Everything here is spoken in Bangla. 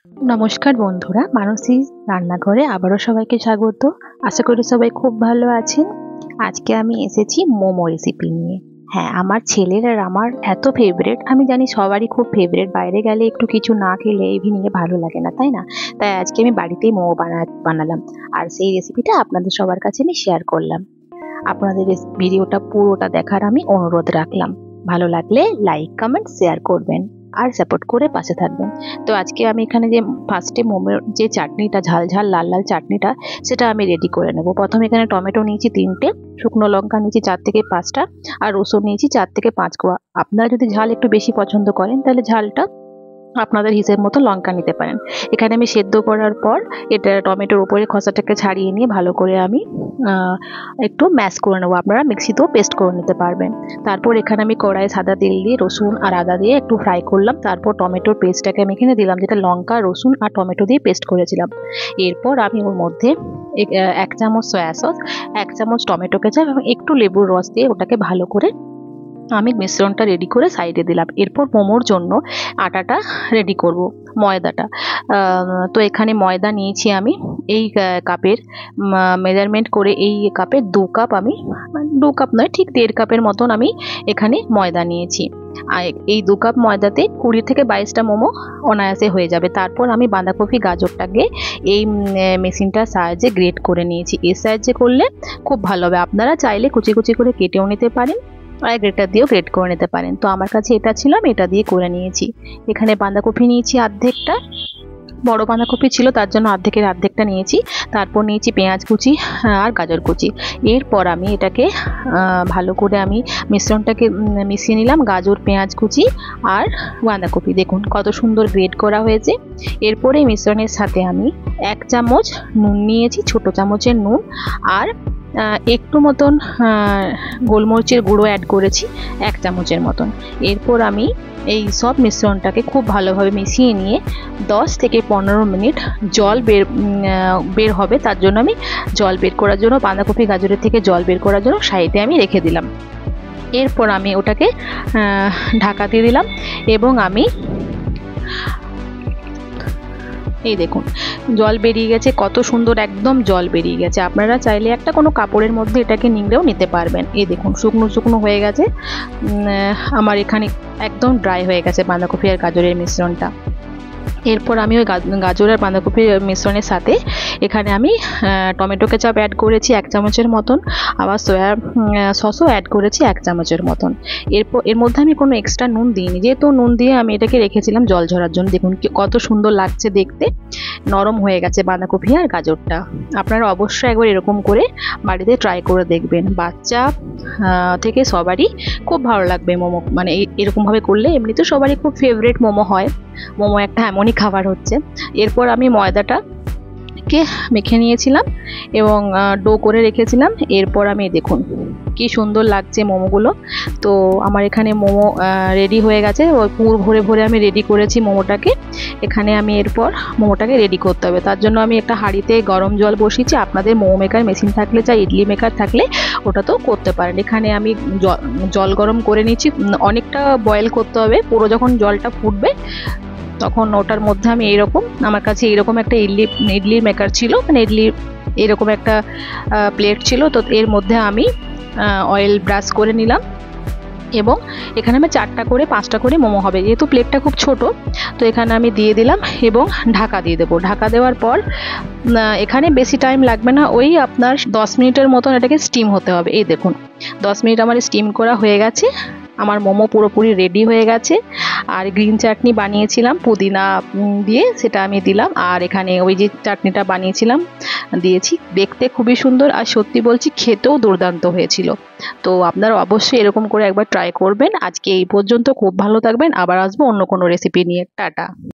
নমস্কার বন্ধুরা, মানসী রান্নাঘরে আবারও সবাইকে স্বাগত। আশা করি সবাই খুব ভালো আছেন। আজকে আমি এসেছি মোমো রেসিপি নিয়ে। হ্যাঁ, আমার ছেলের আর আমার এত ফেভারিট, আমি জানি সবারই খুব ফেভারিট। বাইরে গেলে একটু কিছু না খেলে ইভিনিংয়ে ভালো লাগে না, তাই না? তাই আজকে আমি বাড়িতেই মোমো বানালাম, আর সেই রেসিপিটা আপনাদের সবার কাছে আমি শেয়ার করলাম। আপনাদের ভিডিওটা পুরোটা দেখার আমি অনুরোধ রাখলাম। ভালো লাগলে লাইক, কমেন্ট, শেয়ার করবেন আর সাপোর্ট করে পাশে থাকবেন। তো আজকে আমি এখানে যে ফার্স্টে মোমোর যে চাটনিটা, ঝাল ঝাল লাল লাল চাটনিটা, সেটা আমি রেডি করে নেব। প্রথমে এখানে টমেটো নিয়েছি 3টে, শুকনো লঙ্কা নিয়েছি 4 থেকে 5টা, আর রসুন নিয়েছি 4 থেকে 5 কোয়া। আপনারা যদি ঝাল একটু বেশি পছন্দ করেন তাহলে ঝালটা আপনাদের হিসেব মতো লঙ্কা নিতে পারেন। এখানে আমি সেদ্ধ করার পর এটা টমেটোর উপরে খোসাটাকে ছাড়িয়ে নিয়ে ভালো করে আমি একটু ম্যাশ করে নেবো। আপনারা মিক্সিতেও পেস্ট করে নিতে পারবেন। তারপর এখানে আমি কড়াইয়ে সাদা তেল দিয়ে রসুন আর আদা দিয়ে একটু ফ্রাই করলাম। তারপর টমেটোর পেস্টটাকে আমি এখানে দিলাম, যেটা লঙ্কা, রসুন আর টমেটো দিয়ে পেস্ট করেছিলাম। এরপর আমি ওর মধ্যে 1 চামচ সয়া সস, 1 চামচ টমেটো কেচাপ এবং একটু লেবুর রস দিয়ে ওটাকে ভালো করে আমি মিশ্রণটা রেডি করে সাইডে দিলাম। এরপর মোমোর জন্য আটাটা রেডি করব, ময়দাটা। তো এখানে ময়দা নিয়েছি আমি এই কাপের মেজারমেন্ট করে, এই কাপের 2 কাপ, আমি 2 কাপ নয়, ঠিক 1.5 কাপের মতন আমি এখানে ময়দা নিয়েছি। আর এই 2 কাপ ময়দাতে 20 থেকে 22টা মোমো অনায়াসে হয়ে যাবে। তারপর আমি বাঁধাকপি, গাজরটাকে এই মেশিনটার সাহায্যে গ্রেট করে নিয়েছি। এর সাহায্যে করলে খুব ভালো হবে। আপনারা চাইলে কুচি কুচি করে কেটেও নিতে পারেন, আর গ্রেটার দিয়েও গ্রেট করে নিতে পারেন। তো আমার কাছে এটা ছিল, আমি এটা দিয়ে করে নিয়েছি। এখানে বাঁধাকপি নিয়েছি অর্ধেকটা, বড় বাঁধাকপি ছিল তার জন্য অর্ধেকটা নিয়েছি। তারপর নিয়েছি পেঁয়াজ কুচি আর গাজর কুচি। এরপর আমি এটাকে ভালো করে আমি মিশ্রণটাকে মিশিয়ে নিলাম, গাজর, পেঁয়াজ কুচি আর বাঁধাকপি। দেখুন কত সুন্দর গ্রেট করা হয়েছে। এরপরে মিশ্রণের সাথে আমি 1 চামচ নুন নিয়েছি, ছোট চামচের নুন, আর একটু মতন গোলমরিচের গুঁড়ো অ্যাড করেছি 1 চামচের মতন। এরপর আমি এই সব মিশ্রণটাকে খুব ভালোভাবে মিশিয়ে নিয়ে 10 থেকে 15 মিনিট জল বের হবে, তার জন্য আমি জল বের করার জন্য, বাঁধাকপি গাজরের থেকে জল বের করার জন্য সাইডে আমি রেখে দিলাম। এরপর আমি ওটাকে ঢাকা দিয়ে দিলাম এবং আমি এই দেখুন জল বেরিয়ে গেছে, কত সুন্দর একদম জল বেরিয়ে গেছে। আপনারা চাইলে একটা কোনো কাপড়ের মধ্যে এটাকে নিংড়েও নিতে পারবেন। এই দেখুন শুকনো শুকনো হয়ে গেছে, আমার এখানে একদম ড্রাই হয়ে গেছে বাঁধাকপি আর গাজরের মিশ্রণটা। এরপর আমি ওই গাজর আর বাঁধাকপির মিশ্রণের সাথে এখানে আমি টমেটো কেচাপ অ্যাড করেছি 1 চামচের মতন, আবার সয়া সসও অ্যাড করেছি 1 চামচের মতন। এরপর এর মধ্যে আমি কোনো এক্সট্রা নুন দিইনি, যেহেতু নুন দিয়ে আমি এটাকে রেখেছিলাম জল ঝরার জন্য। দেখুন কত সুন্দর লাগছে দেখতে, নরম হয়ে গেছে বাঁধাকপি আর গাজরটা। আপনারা অবশ্যই একবার এরকম করে বাড়িতে ট্রাই করে দেখবেন। বাচ্চা থেকে সবারই খুব ভালো লাগবে মোমো, মানে এরকমভাবে করলে। এমনিতে সবারই খুব ফেভারিট মোমো হয়, মোমো একটা এমনই খাবার হচ্ছে। এরপর আমি ময়দাটাকে মেখে নিয়েছিলাম এবং ডো করে রেখেছিলাম। এরপর আমি দেখুন কি সুন্দর লাগছে মোমোগুলো। তো আমার এখানে মোমো রেডি হয়ে গেছে, ওই পুর ভরে ভরে আমি রেডি করেছি মোমোটাকে। এখানে আমি এরপর মোমোটাকে রেডি করতে হবে, তার জন্য আমি একটা হাঁড়িতে গরম জল বসিয়েছি। আপনাদের মোমো মেকার মেশিন থাকলে, চাই ইডলি মেকার থাকলে ওটাতেও করতে পারেন। এখানে আমি জল গরম করে নিচ্ছি, অনেকটা বয়েল করতে হবে। পুরো যখন জলটা ফুটবে তখন ওটার মধ্যে আমি এইরকম, আমার কাছে এইরকম একটা ইডলি মেকার ছিল, মানে ইডলি এরকম একটা প্লেট ছিল। তো এর মধ্যে আমি অয়েল ব্রাশ করে নিলাম এবং এখানে আমি 4টা করে 5টা করে মোমো হবে, যেহেতু প্লেটটা খুব ছোট। তো এখানে আমি দিয়ে দিলাম এবং ঢাকা দিয়ে দেবো। ঢাকা দেওয়ার পর এখানে বেশি টাইম লাগবে না, ওই আপনার 10 মিনিটের মতন এটাকে স্টিম হতে হবে। এই দেখুন 10 মিনিট আমার স্টিম করা হয়ে গেছে, আমার মোমো পুরোপুরি রেডি হয়ে গেছে। আর গ্রিন চাটনি বানিয়েছিলাম পুদিনা দিয়ে, সেটা আমি দিলাম। আর এখানে ওই যে চাটনিটা বানিয়েছিলাম দিয়েছি। দেখতে খুবই সুন্দর, আর সত্যি বলছি খেতেও দুর্দান্ত হয়েছিল। তো আপনারা অবশ্যই এরকম করে একবার ট্রাই করবেন। আজকে এই পর্যন্ত, খুব ভালো থাকবেন, আবার আসবো অন্য কোনো রেসিপি নিয়ে। টাটা।